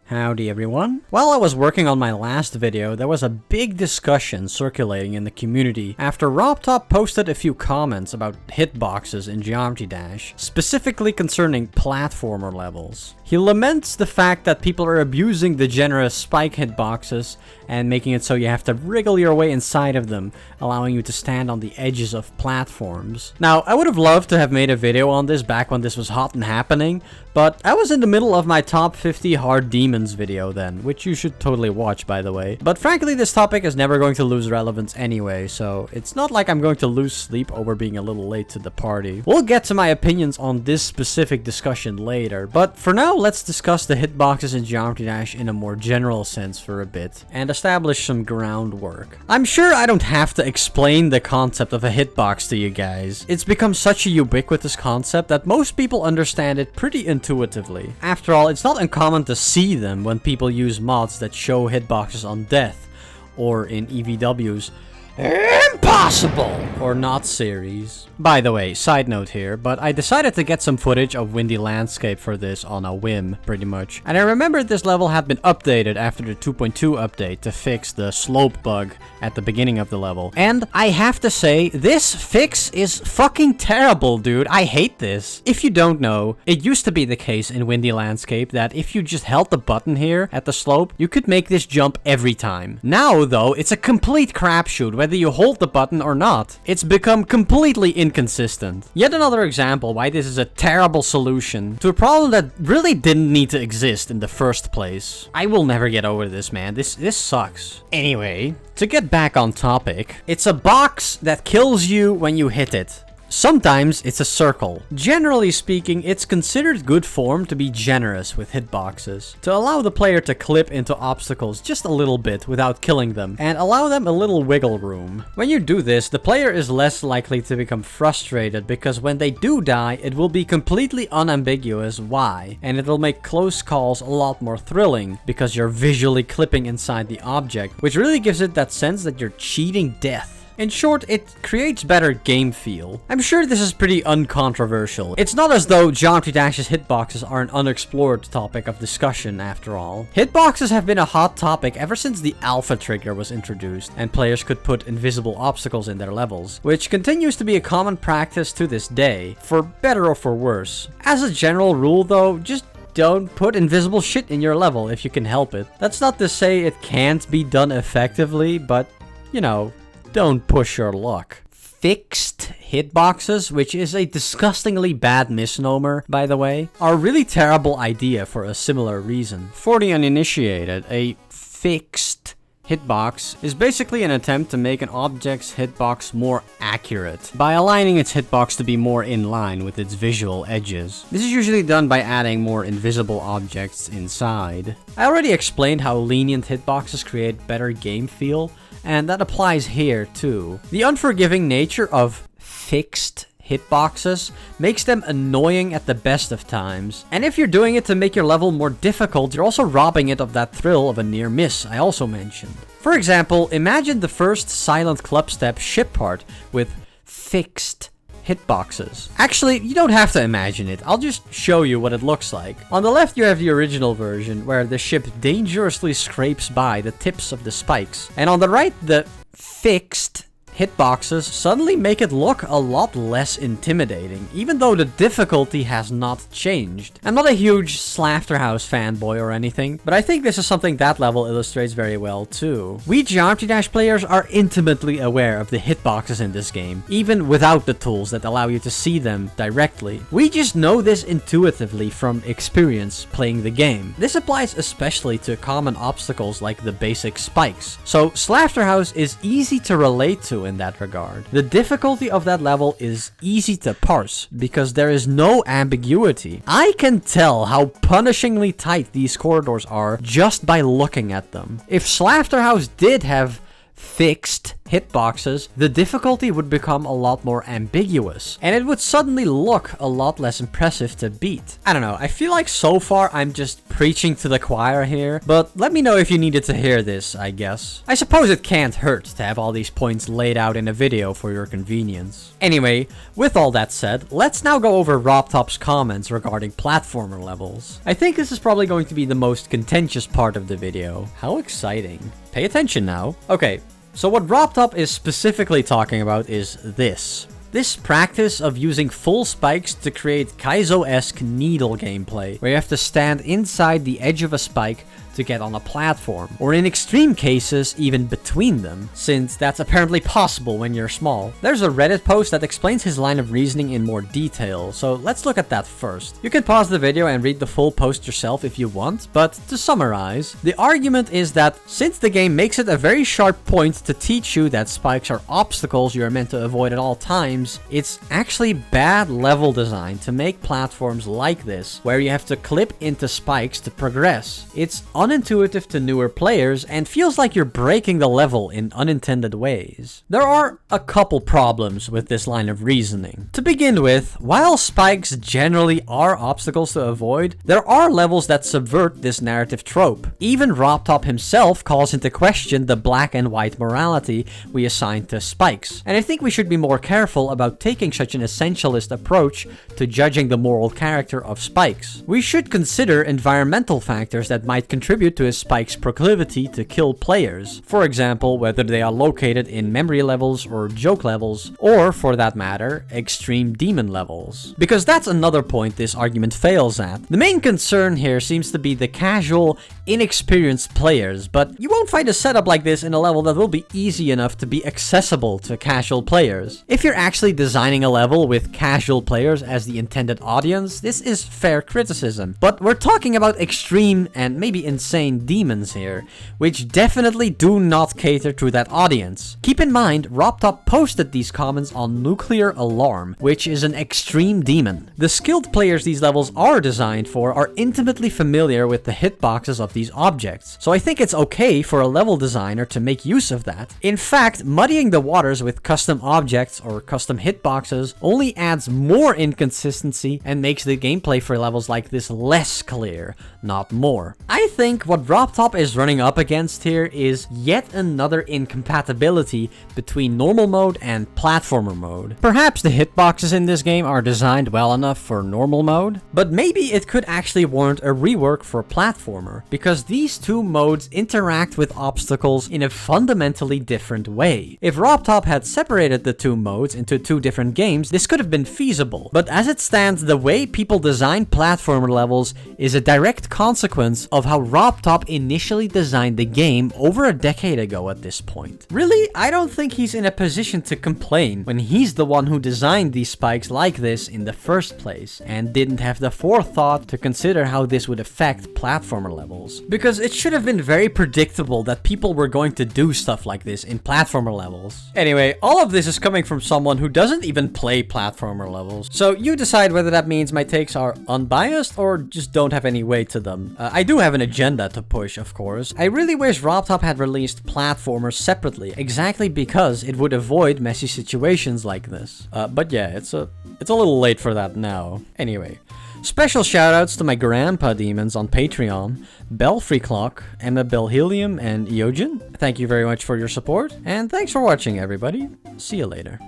Howdy everyone. While I was working on my last video, there was a big discussion circulating in the community after RobTop posted a few comments about hitboxes in Geometry Dash, specifically concerning platformer levels. He laments the fact that people are abusing the generous spike hitboxes and making it so you have to wriggle your way inside of them, allowing you to stand on the edges of platforms. Now, I would have loved to have made a video on this back when this was hot and happening, but I was in the middle of my top 50 hard demons video then, which you should totally watch, by the way. But frankly, this topic is never going to lose relevance anyway, so it's not like I'm going to lose sleep over being a little late to the party. We'll get to my opinions on this specific discussion later, but for now, let's discuss the hitboxes in Geometry Dash in a more general sense for a bit, and establish some groundwork. I'm sure I don't have to explain the concept of a hitbox to you guys. It's become such a ubiquitous concept that most people understand it pretty intuitively. After all, it's not uncommon to see them when people use mods that show hitboxes on death, or in EVW's Impossible or Not series. By the way, side note here, but I decided to get some footage of Windy Landscape for this on a whim, pretty much. And I remembered this level had been updated after the 2.2 update to fix the slope bug at the beginning of the level. And I have to say, this fix is fucking terrible, dude. I hate this. If you don't know, it used to be the case in Windy Landscape that if you just held the button here at the slope, you could make this jump every time. Now, though, it's a complete crapshoot whether you hold the button or not. It's become completely inconsistent. Yet another example why this is a terrible solution to a problem that really didn't need to exist in the first place. I will never get over this, man. This sucks. Anyway, to get back on topic, it's a box that kills you when you hit it. Sometimes it's a circle. Generally speaking, it's considered good form to be generous with hitboxes, to allow the player to clip into obstacles just a little bit without killing them, and allow them a little wiggle room. When you do this, the player is less likely to become frustrated because when they do die, it will be completely unambiguous why, and it'll make close calls a lot more thrilling because you're visually clipping inside the object, which really gives it that sense that you're cheating death. In short, it creates better game feel. I'm sure this is pretty uncontroversial. It's not as though Geometry Dash's hitboxes are an unexplored topic of discussion after all. Hitboxes have been a hot topic ever since the alpha trigger was introduced and players could put invisible obstacles in their levels, which continues to be a common practice to this day, for better or for worse. As a general rule though, just don't put invisible shit in your level if you can help it. That's not to say it can't be done effectively, but, you know, don't push your luck. Fixed hitboxes, which is a disgustingly bad misnomer, by the way, are a really terrible idea for a similar reason. For the uninitiated, a fixed hitbox is basically an attempt to make an object's hitbox more accurate by aligning its hitbox to be more in line with its visual edges. This is usually done by adding more invisible objects inside. I already explained how lenient hitboxes create better game feel, and that applies here too. The unforgiving nature of fixed hitboxes makes them annoying at the best of times. And if you're doing it to make your level more difficult, you're also robbing it of that thrill of a near miss I also mentioned. For example, imagine the first silent clubstep ship part with fixed hitboxes. Actually, you don't have to imagine it. I'll just show you what it looks like. On the left, you have the original version, where the ship dangerously scrapes by the tips of the spikes. And on the right, the fixed hitboxes suddenly make it look a lot less intimidating, even though the difficulty has not changed. I'm not a huge Slaughterhouse fanboy or anything, but I think this is something that level illustrates very well too. We Geometry Dash players are intimately aware of the hitboxes in this game, even without the tools that allow you to see them directly. We just know this intuitively from experience playing the game. This applies especially to common obstacles like the basic spikes, so Slaughterhouse is easy to relate to in that regard. The difficulty of that level is easy to parse because there is no ambiguity. I can tell how punishingly tight these corridors are just by looking at them. If Slaughterhouse did have fixed hitboxes, the difficulty would become a lot more ambiguous, and it would suddenly look a lot less impressive to beat. I don't know, I feel like so far I'm just preaching to the choir here, but let me know if you needed to hear this, I guess. I suppose it can't hurt to have all these points laid out in a video for your convenience. Anyway, with all that said, let's now go over RobTop's comments regarding platformer levels. I think this is probably going to be the most contentious part of the video. How exciting. Pay attention now. Okay, so what RobTop is specifically talking about is this. This practice of using full spikes to create Kaizo-esque needle gameplay, where you have to stand inside the edge of a spike to get on a platform, or in extreme cases, even between them, since that's apparently possible when you're small. There's a Reddit post that explains his line of reasoning in more detail, so let's look at that first. You can pause the video and read the full post yourself if you want, but to summarize, the argument is that since the game makes it a very sharp point to teach you that spikes are obstacles you are meant to avoid at all times, it's actually bad level design to make platforms like this, where you have to clip into spikes to progress. It's unintuitive to newer players and feels like you're breaking the level in unintended ways. There are a couple problems with this line of reasoning. To begin with, while spikes generally are obstacles to avoid, there are levels that subvert this narrative trope. Even RobTop himself calls into question the black and white morality we assign to spikes, and I think we should be more careful about taking such an essentialist approach to judging the moral character of spikes. We should consider environmental factors that might contribute to a spike's proclivity to kill players. For example, whether they are located in memory levels or joke levels, or for that matter, extreme demon levels. Because that's another point this argument fails at. The main concern here seems to be the casual, inexperienced players, but you won't find a setup like this in a level that will be easy enough to be accessible to casual players. If you're actually designing a level with casual players as the intended audience, this is fair criticism. But we're talking about extreme and maybe insane demons here, which definitely do not cater to that audience. Keep in mind, RobTop posted these comments on Nuclear Alarm, which is an extreme demon. The skilled players these levels are designed for are intimately familiar with the hitboxes of these objects, so I think it's okay for a level designer to make use of that. In fact, muddying the waters with custom objects or custom hitboxes only adds more inconsistency and makes the gameplay for levels like this less clear, not more. I think what RobTop is running up against here is yet another incompatibility between normal mode and platformer mode. Perhaps the hitboxes in this game are designed well enough for normal mode, but maybe it could actually warrant a rework for platformer, because these two modes interact with obstacles in a fundamentally different way. If RobTop had separated the two modes into two different games, this could have been feasible, but as it stands, the way people design platformer levels is a direct consequence of how RobTop initially designed the game over a decade ago at this point. Really, I don't think he's in a position to complain when he's the one who designed these spikes like this in the first place and didn't have the forethought to consider how this would affect platformer levels. Because it should have been very predictable that people were going to do stuff like this in platformer levels. Anyway, all of this is coming from someone who doesn't even play platformer levels, so you decide whether that means my takes are unbiased or just don't have any weight to them. I do have an agenda to push, of course. I really wish RobTop had released platformers separately, exactly because it would avoid messy situations like this. But yeah, it's a little late for that now. Anyway, special shoutouts to my grandpa demons on Patreon, Belfry Clock, Emma Belhelium, and Eogen. Thank you very much for your support, and thanks for watching, everybody. See you later.